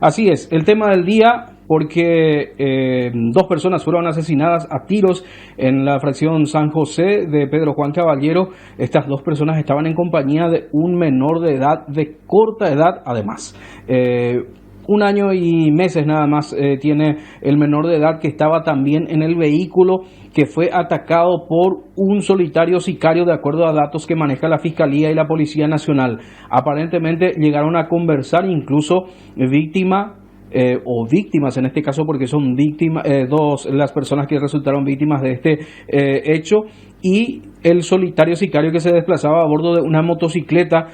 Así es, el tema del día, porque dos personas fueron asesinadas a tiros en la fracción San José de Pedro Juan Caballero. Estas dos personas estaban en compañía de un menor de edad, de corta edad además. 1 año y meses nada más tiene el menor de edad, que estaba también en el vehículo, que fue atacado por un solitario sicario, de acuerdo a datos que maneja la Fiscalía y la Policía Nacional. Aparentemente llegaron a conversar, incluso víctimas en este caso, porque son víctimas, las personas que resultaron víctimas de este hecho, y el solitario sicario que se desplazaba a bordo de una motocicleta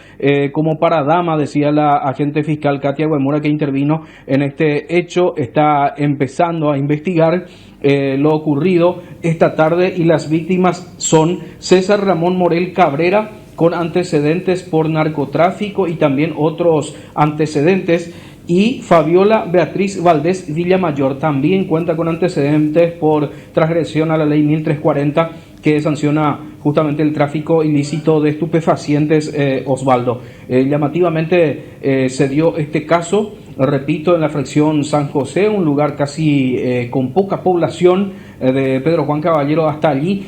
como para dama, decía la agente fiscal Katia Huemura, que intervino en este hecho. Está empezando a investigar lo ocurrido esta tarde, y las víctimas son César Ramón Morel Cabrera, con antecedentes por narcotráfico y también otros antecedentes, y Fabiola Beatriz Valdés Villamayor también cuenta con antecedentes por transgresión a la ley 1340, que sanciona justamente el tráfico ilícito de estupefacientes. Osvaldo, llamativamente se dio este caso, repito, en la fracción San José, un lugar casi con poca población de Pedro Juan Caballero. Hasta allí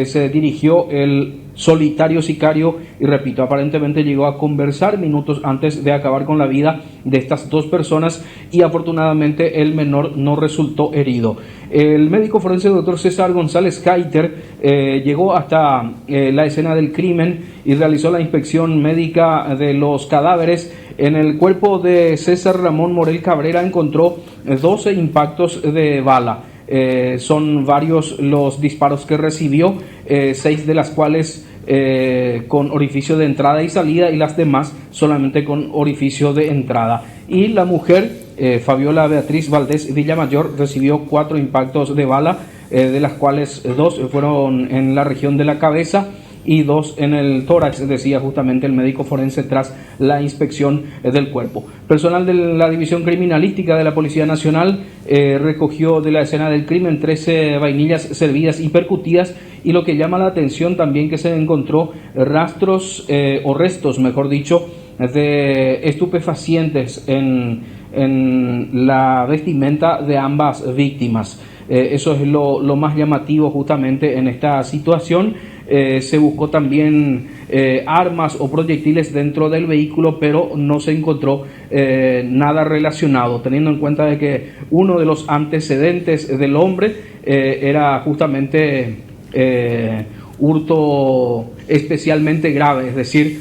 se dirigió el solitario sicario y, repito, aparentemente llegó a conversar minutos antes de acabar con la vida de estas dos personas, y afortunadamente el menor no resultó herido. El médico forense doctor César González Caiter llegó hasta la escena del crimen y realizó la inspección médica de los cadáveres. En el cuerpo de César Ramón Morel Cabrera encontró 12 impactos de bala. Son varios los disparos que recibió, 6 de las cuales con orificio de entrada y salida, y las demás solamente con orificio de entrada. Y la mujer, Fabiola Beatriz Valdés Villamayor, recibió 4 impactos de bala, de las cuales 2 fueron en la región de la cabeza y 2 en el tórax, decía justamente el médico forense tras la inspección del cuerpo. Personal de la División Criminalística de la Policía Nacional recogió de la escena del crimen 13 vainillas servidas y percutidas, y lo que llama la atención también, que se encontró rastros o restos, mejor dicho, de estupefacientes en la vestimenta de ambas víctimas. Eso es lo más llamativo justamente en esta situación. Se buscó también armas o proyectiles dentro del vehículo, pero no se encontró nada relacionado, teniendo en cuenta de que uno de los antecedentes del hombre era justamente hurto especialmente grave, es decir,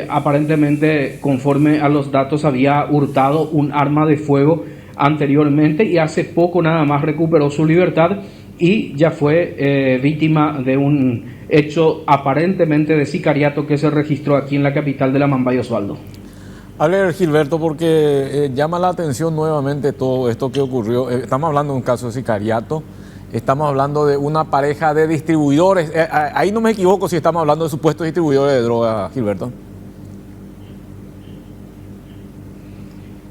aparentemente, conforme a los datos, había hurtado un arma de fuego anteriormente, y hace poco nada más recuperó su libertad y ya fue víctima de un hecho aparentemente de sicariato que se registró aquí en la capital de la Mambay, Osvaldo. A ver, Gilberto, porque llama la atención nuevamente todo esto que ocurrió. Estamos hablando de un caso de sicariato, estamos hablando de una pareja de distribuidores. Ahí no me equivoco si estamos hablando de supuestos distribuidores de droga, Gilberto.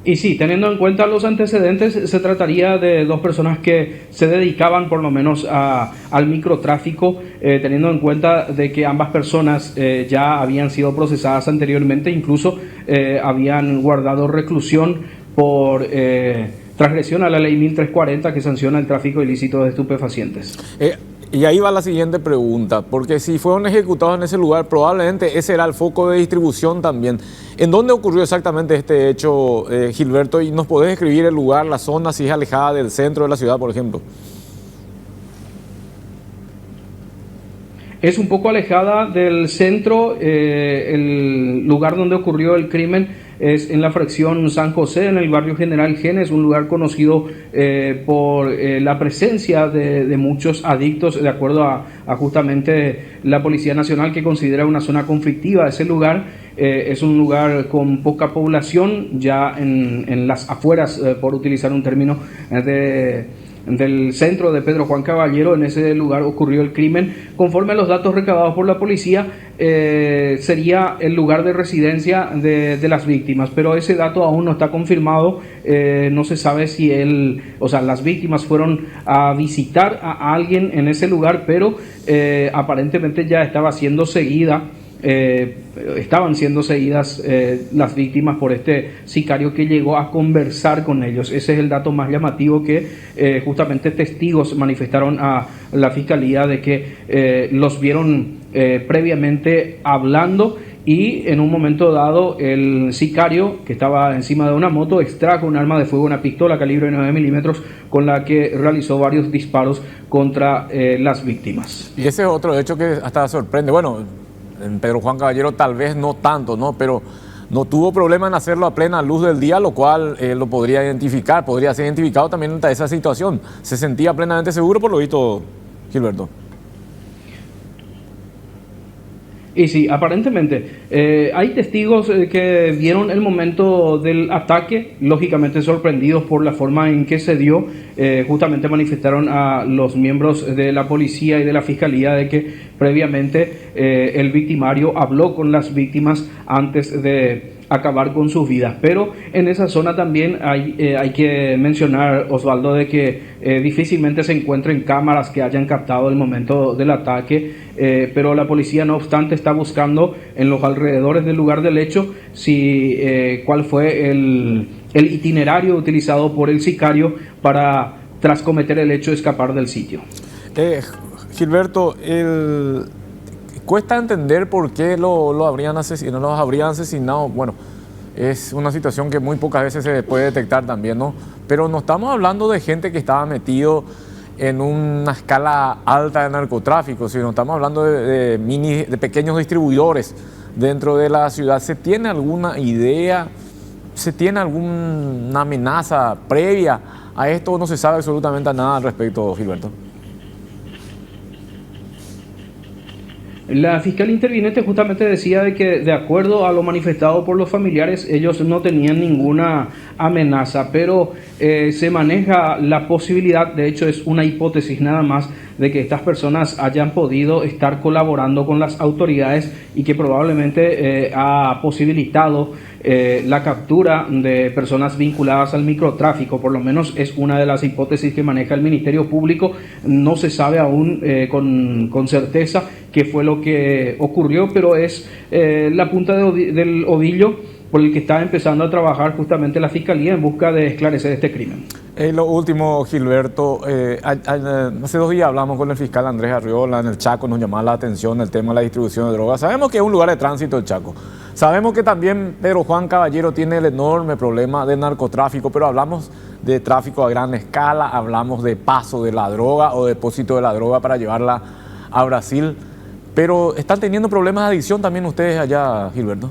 Y sí, teniendo en cuenta los antecedentes, se trataría de dos personas que se dedicaban por lo menos al microtráfico, teniendo en cuenta de que ambas personas ya habían sido procesadas anteriormente, incluso habían guardado reclusión por transgresión a la ley 1340, que sanciona el tráfico ilícito de estupefacientes. Y ahí va la siguiente pregunta, porque si fueron ejecutados en ese lugar, probablemente ese era el foco de distribución también. ¿En dónde ocurrió exactamente este hecho, Gilberto? ¿Y nos podés describir el lugar, la zona, si es alejada del centro de la ciudad, por ejemplo? Es un poco alejada del centro. El lugar donde ocurrió el crimen es en la fracción San José, en el barrio General Genes, un lugar conocido por la presencia de muchos adictos, de acuerdo a justamente la Policía Nacional, que considera una zona conflictiva. Ese lugar es un lugar con poca población, ya en las afueras, por utilizar un término del centro de Pedro Juan Caballero. En ese lugar ocurrió el crimen. Conforme a los datos recabados por la policía, sería el lugar de residencia de las víctimas, pero ese dato aún no está confirmado. No se sabe si las víctimas fueron a visitar a alguien en ese lugar, pero aparentemente ya estaba siendo seguida estaban siendo seguidas las víctimas por este sicario que llegó a conversar con ellos. Ese es el dato más llamativo que justamente testigos manifestaron a la fiscalía de que los vieron previamente hablando, y en un momento dado el sicario, que estaba encima de una moto, extrajo un arma de fuego, una pistola calibre 9 milímetros, con la que realizó varios disparos contra las víctimas. Y ese es otro hecho que hasta sorprende. Bueno, en Pedro Juan Caballero tal vez no tanto, ¿no? Pero no tuvo problema en hacerlo a plena luz del día, lo cual lo podría identificar, podría ser identificado también ante esa situación. Se sentía plenamente seguro, por lo visto, Gilberto. Y sí, aparentemente hay testigos que vieron el momento del ataque, lógicamente sorprendidos por la forma en que se dio. Justamente manifestaron a los miembros de la policía y de la fiscalía de que previamente el victimario habló con las víctimas antes de acabar con sus vidas. Pero en esa zona también hay que mencionar, Osvaldo, de que difícilmente se encuentren cámaras que hayan captado el momento del ataque, pero la policía no obstante está buscando en los alrededores del lugar del hecho cuál fue el itinerario utilizado por el sicario para, tras cometer el hecho, escapar del sitio. Gilberto, cuesta entender por qué los habrían asesinado. Bueno, es una situación que muy pocas veces se puede detectar también, ¿no? Pero no estamos hablando de gente que estaba metido en una escala alta de narcotráfico, sino estamos hablando de pequeños distribuidores dentro de la ciudad. ¿Se tiene alguna idea? ¿Se tiene alguna amenaza previa a esto? ¿O no se sabe absolutamente nada al respecto, Gilberto? La fiscal interviniente justamente decía de que, de acuerdo a lo manifestado por los familiares, ellos no tenían ninguna amenaza, pero se maneja la posibilidad, de hecho es una hipótesis nada más, de que estas personas hayan podido estar colaborando con las autoridades y que probablemente ha posibilitado la captura de personas vinculadas al microtráfico. Por lo menos es una de las hipótesis que maneja el Ministerio Público. No se sabe aún con certeza qué fue lo que ocurrió, pero es la punta del ovillo por el que está empezando a trabajar justamente la Fiscalía en busca de esclarecer este crimen. Lo último, Gilberto, hace 2 días hablamos con el fiscal Andrés Arriola en el Chaco, nos llamaba la atención el tema de la distribución de drogas. Sabemos que es un lugar de tránsito el Chaco, sabemos que también Pedro Juan Caballero tiene el enorme problema de narcotráfico, pero hablamos de tráfico a gran escala, hablamos de paso de la droga o depósito de la droga para llevarla a Brasil, pero ¿están teniendo problemas de adicción también ustedes allá, Gilberto?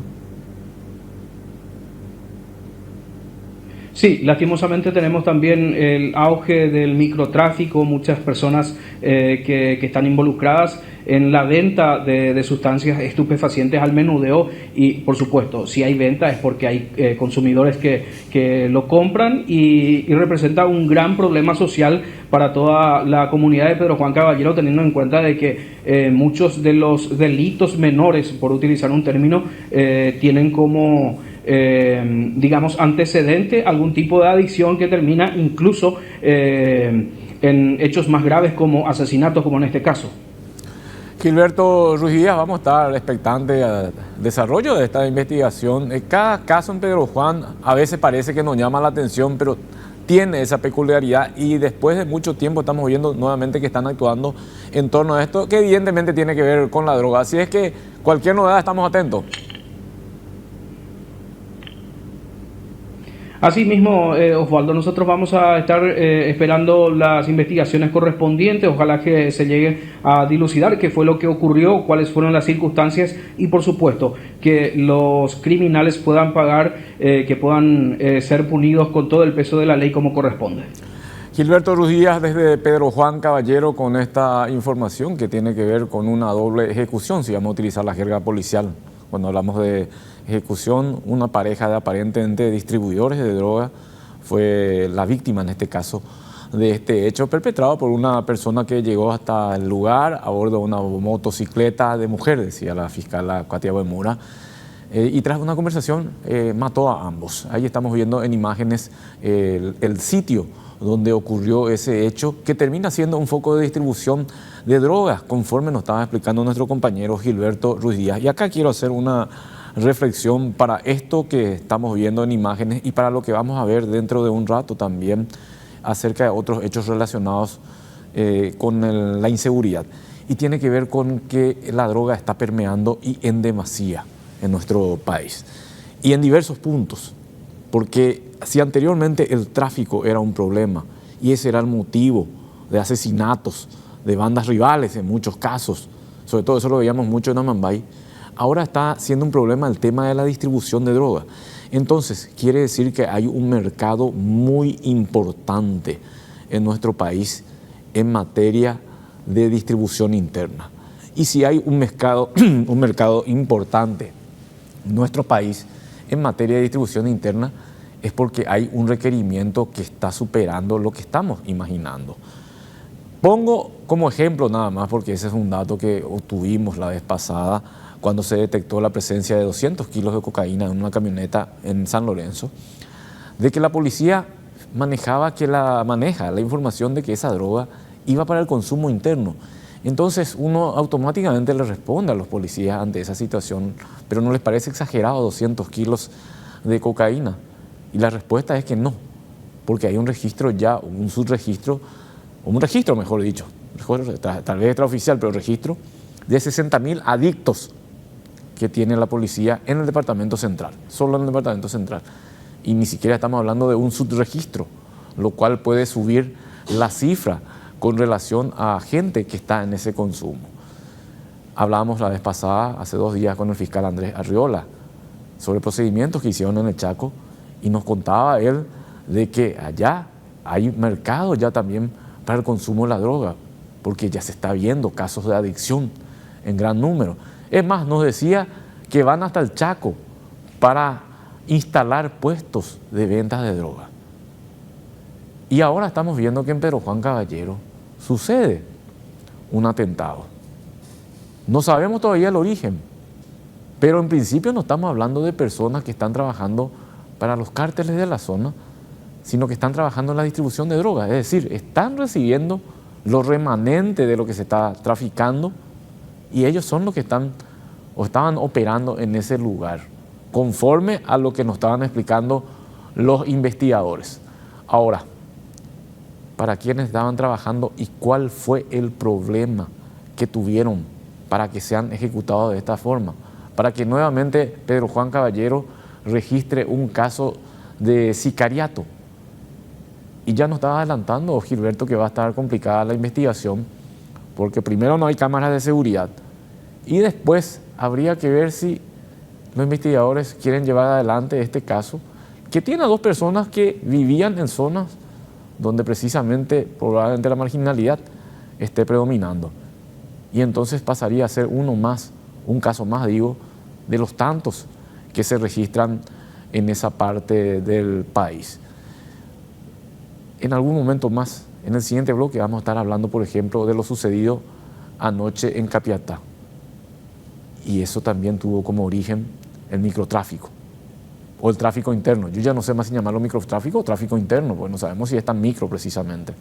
Sí, lastimosamente tenemos también el auge del microtráfico, muchas personas que están involucradas en la venta de sustancias estupefacientes al menudeo, y por supuesto, si hay venta es porque hay consumidores que lo compran y representa un gran problema social para toda la comunidad de Pedro Juan Caballero, teniendo en cuenta de que muchos de los delitos menores, por utilizar un término, tienen como digamos antecedente algún tipo de adicción que termina incluso en hechos más graves como asesinatos, como en este caso. Gilberto Ruiz Díaz, vamos a estar expectantes al desarrollo de esta investigación. Cada caso en Pedro Juan a veces parece que nos llama la atención, pero tiene esa peculiaridad, y después de mucho tiempo estamos viendo nuevamente que están actuando en torno a esto, que evidentemente tiene que ver con la droga. Así es que cualquier novedad estamos atentos. Asimismo, Osvaldo, nosotros vamos a estar esperando las investigaciones correspondientes. Ojalá que se llegue a dilucidar qué fue lo que ocurrió, cuáles fueron las circunstancias y, por supuesto, que los criminales puedan pagar, que puedan ser punidos con todo el peso de la ley como corresponde. Gilberto Ruiz Díaz desde Pedro Juan Caballero con esta información que tiene que ver con una doble ejecución, si vamos a utilizar la jerga policial. Cuando hablamos de ejecución, una pareja de aparentemente distribuidores de droga fue la víctima en este caso de este hecho perpetrado por una persona que llegó hasta el lugar a bordo de una motocicleta de mujer, decía la fiscal Katia Buenmura, y tras una conversación mató a ambos. Ahí estamos viendo en imágenes el sitio donde ocurrió ese hecho, que termina siendo un foco de distribución de drogas, conforme nos estaba explicando nuestro compañero Gilberto Ruiz Díaz. Y acá quiero hacer una reflexión para esto que estamos viendo en imágenes y para lo que vamos a ver dentro de un rato también acerca de otros hechos relacionados con la inseguridad. Y tiene que ver con que la droga está permeando y en demasía en nuestro país. Y en diversos puntos, porque si anteriormente el tráfico era un problema y ese era el motivo de asesinatos de bandas rivales en muchos casos, sobre todo eso lo veíamos mucho en Amambay, ahora está siendo un problema el tema de la distribución de droga. Entonces, quiere decir que hay un mercado muy importante en nuestro país en materia de distribución interna. Y si hay un mercado importante en nuestro país en materia de distribución interna, es porque hay un requerimiento que está superando lo que estamos imaginando. Pongo como ejemplo nada más, porque ese es un dato que obtuvimos la vez pasada, cuando se detectó la presencia de 200 kilos de cocaína en una camioneta en San Lorenzo, de que la policía maneja la información de que esa droga iba para el consumo interno. Entonces uno automáticamente le responde a los policías ante esa situación, pero ¿no les parece exagerado 200 kilos de cocaína? Y la respuesta es que no, porque hay un registro ya, un subregistro, un registro mejor dicho, tal vez extraoficial, pero registro de 60.000 adictos que tiene la policía en el departamento central, solo en el departamento central. Y ni siquiera estamos hablando de un subregistro, lo cual puede subir la cifra con relación a gente que está en ese consumo. Hablábamos la vez pasada, hace 2 días, con el fiscal Andrés Arriola, sobre procedimientos que hicieron en el Chaco, y nos contaba él de que allá hay mercado ya también para el consumo de la droga, porque ya se está viendo casos de adicción en gran número. Es más, nos decía que van hasta el Chaco para instalar puestos de ventas de droga. Y ahora estamos viendo que en Pedro Juan Caballero sucede un atentado. No sabemos todavía el origen, pero en principio no estamos hablando de personas que están trabajando para los cárteles de la zona, sino que están trabajando en la distribución de drogas. Es decir, están recibiendo los remanentes de lo que se está traficando y ellos son los que están o estaban operando en ese lugar, conforme a lo que nos estaban explicando los investigadores. Ahora, ¿para quiénes estaban trabajando y cuál fue el problema que tuvieron para que sean ejecutados de esta forma? Para que nuevamente Pedro Juan Caballero registre un caso de sicariato. Y ya nos estaba adelantando Gilberto que va a estar complicada la investigación, porque primero no hay cámaras de seguridad y después habría que ver si los investigadores quieren llevar adelante este caso, que tiene a 2 personas que vivían en zonas donde precisamente probablemente la marginalidad esté predominando. Y entonces pasaría a ser un caso más, digo, de los tantos que se registran en esa parte del país. En algún momento más, en el siguiente bloque, vamos a estar hablando, por ejemplo, de lo sucedido anoche en Capiatá. Y eso también tuvo como origen el microtráfico o el tráfico interno. Yo ya no sé más si llamarlo microtráfico o tráfico interno, porque no sabemos si es tan micro precisamente.